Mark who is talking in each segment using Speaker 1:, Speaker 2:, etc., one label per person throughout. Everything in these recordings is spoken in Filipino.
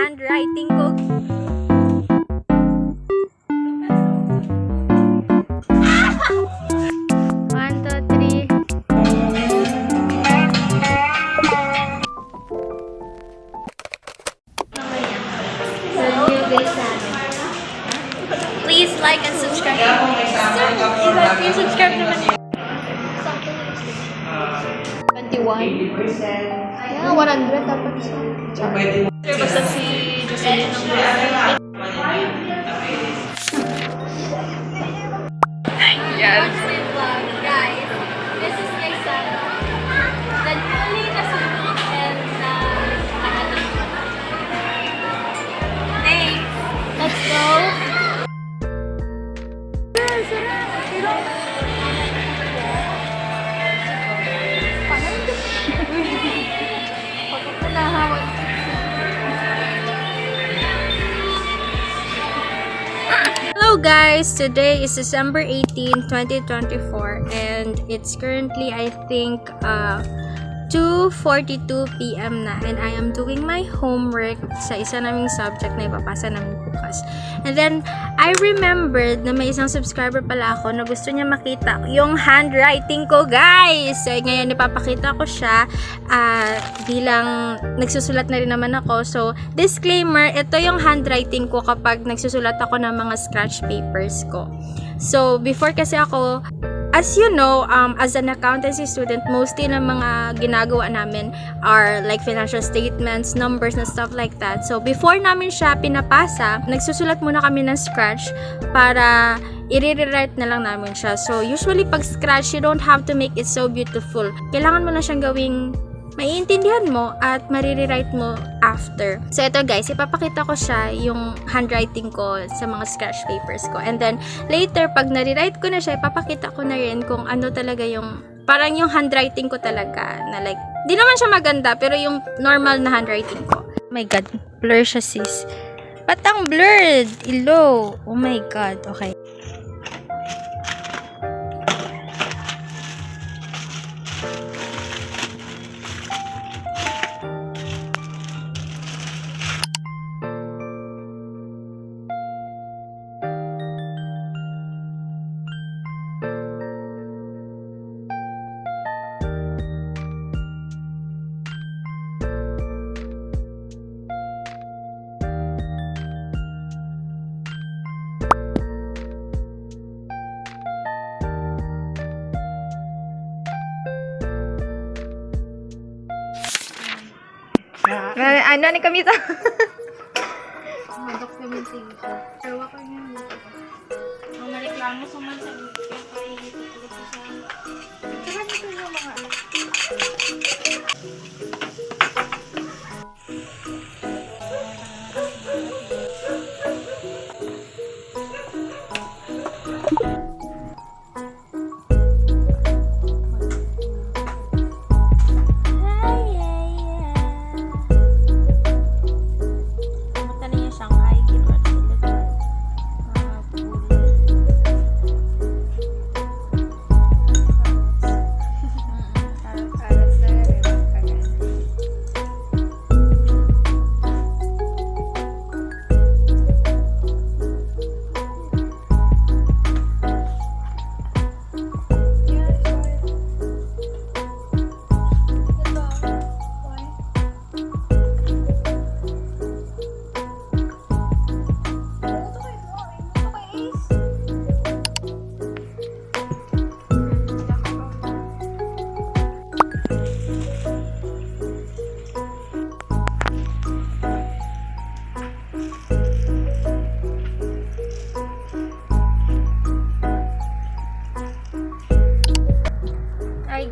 Speaker 1: handwriting ko. One, two, three. Please like and subscribe. Please subscribe naman. 21. Yeah, 100 dapat siya. Basta si Jocelyn ng yes. Guys, this is my son. The newly assembled and thanks. Let's go. Hello guys, today is December 18, 2024 and it's currently I think 2:42 PM na and I am doing my homework sa isa naming subject na ipapasa namin bukas. And then I remembered na may isang subscriber pala ako na gusto niya makita yung handwriting ko, guys. So ngayon ipapakita ko siya bilang nagsusulat na rin naman ako. So disclaimer, ito yung handwriting ko kapag nagsusulat ako ng mga scratch papers ko. So before kasi ako, as you know, as an accountancy student, mostly ng mga ginagawa namin are like financial statements, numbers, and stuff like that. So, before namin siya pinapasa, nagsusulat muna kami ng scratch para i-rewrite na lang namin siya. So, usually pag scratch, you don't have to make it so beautiful. Kailangan mo na siyang gawing maiintindihan mo at marirewrite mo after. So, ito guys, ipapakita ko siya yung handwriting ko sa mga scratch papers ko. And then, later, pag narirewrite ko na siya, ipapakita ko na rin kung ano talaga yung, parang yung handwriting ko talaga, na like, di naman siya maganda, pero yung normal na handwriting ko. Oh my God, blur siya sis. Ba't ang blurred? Ilo. Oh my God, okay. Ano ni kami sa? Documenting ko. Tawa ko niya. Ang mareklamo suman sa kay Kaya dito yung mga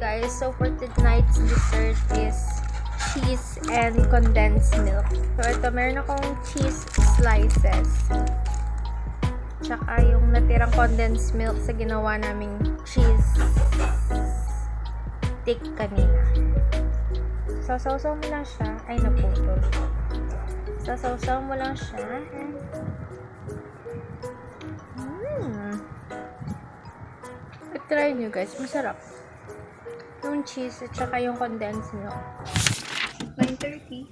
Speaker 1: guys, so for tonight's dessert is cheese and condensed milk. So ito, meron akong cheese slices. Tsaka yung natirang condensed milk sa ginawa naming cheese stick kanina. So, sausaw mo lang siya. Ay, naputol. So, sausaw mo lang siya. Try nyo guys, masarap. Yung cheese at saka yung condensed milk. 9:30.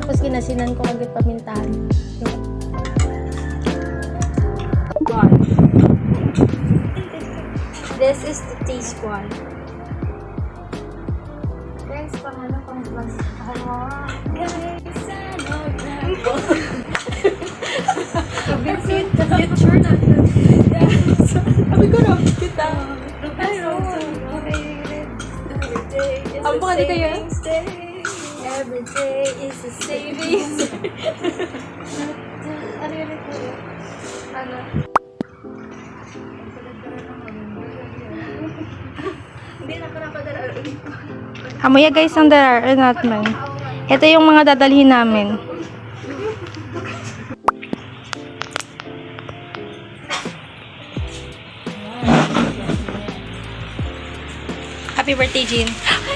Speaker 1: tapos ginasinan ko agad pamintahan. This is the tea squad. Guys, paano pang plus? Guys, the future na. Sabi ko na, kita. Ang mga di kayo? Every day is a savings. Ano yun ito? Ano? Hindi na panapadala.
Speaker 2: Amoy guys ang darar natin. Ito yung mga dadalhin namin. Happy birthday, Jean.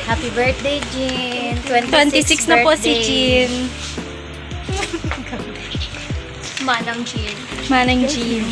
Speaker 1: Happy birthday, Jean.
Speaker 2: 26 na po si Jean.
Speaker 1: Manang Jean.
Speaker 2: Manang Jean.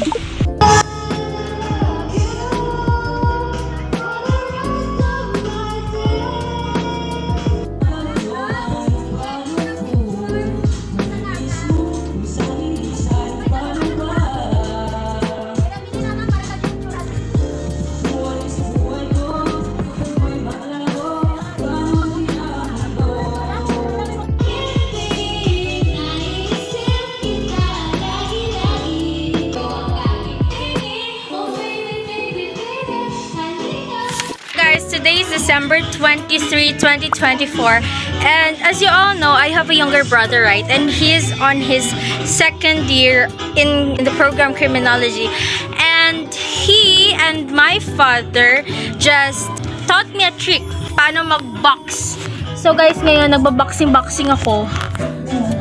Speaker 1: Today is December 23, 2024, and as you all know, I have a younger brother, right? And he's on his second year in the program Criminology, and he and my father just taught me a trick paano mag-box. So guys, ngayon nagba-boxing ako.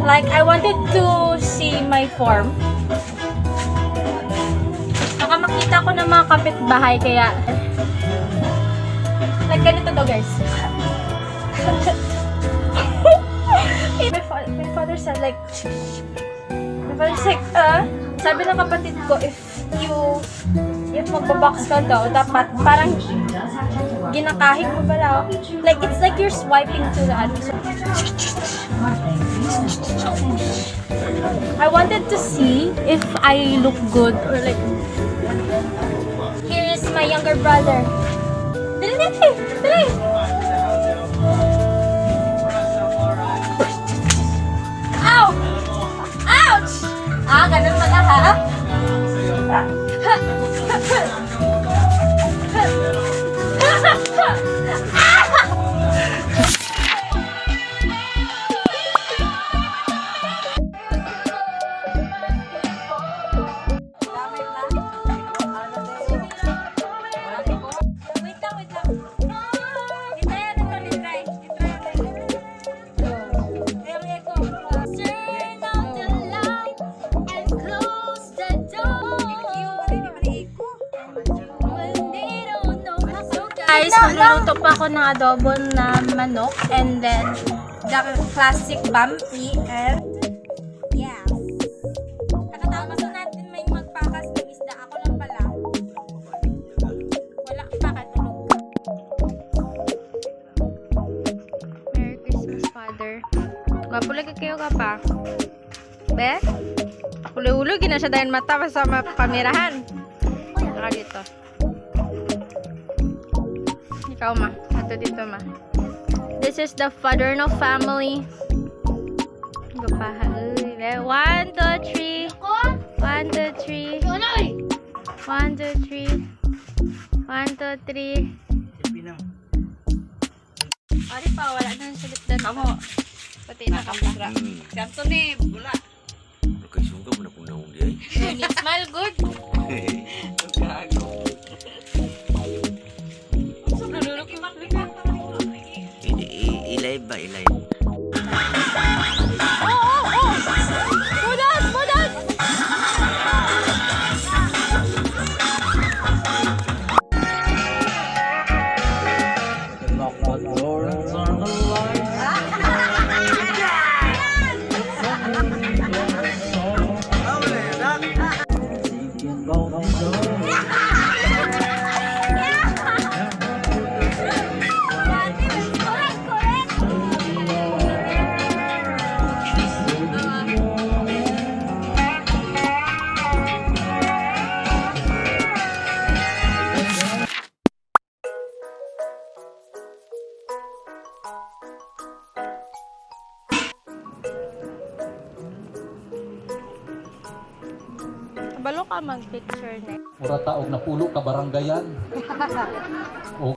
Speaker 1: Like, I wanted to see my form. Baka makita ko ng mga kapitbahay, kaya like ganito daw, guys. my father said like, sabi ng kapatid ko, if magbabox ka daw, dapat parang ginakahig mo ba daw? Like, it's like you're swiping to the other. I wanted to see if I look good or like, here is my younger brother. Dali! Ow! Ouch! Ganun pala ha? Guys, magluluto pa ako ng adobo na manok, and then the classic bumpy, and yes. Kakatapos na natin may magpakas ng isda. Ako lang pala. Wala pa katulog. Merry Christmas, Father. Kapulag kayo ka pa. Be? Hulog-hulog, na siya dahil mata pa sa pamirahan. Saka dito. Ikaw, ma. Ito dito, ma. This is the Faderno family. Gapaha. 1, 2, 3. 1, 2, 3. 1, 2, 3. 1, 2, 3. Ari pa, wala na ng sulit doon. Kamu. Pati na kamera. Ganto ni, bula.
Speaker 3: Kay sungga mo na kung naong di ay.
Speaker 1: You smell good.
Speaker 3: Ilay ba? Ilay.
Speaker 1: Mudas! Kabalo ka mag-picture na.
Speaker 4: Mura taog na pulo ka barangayan. O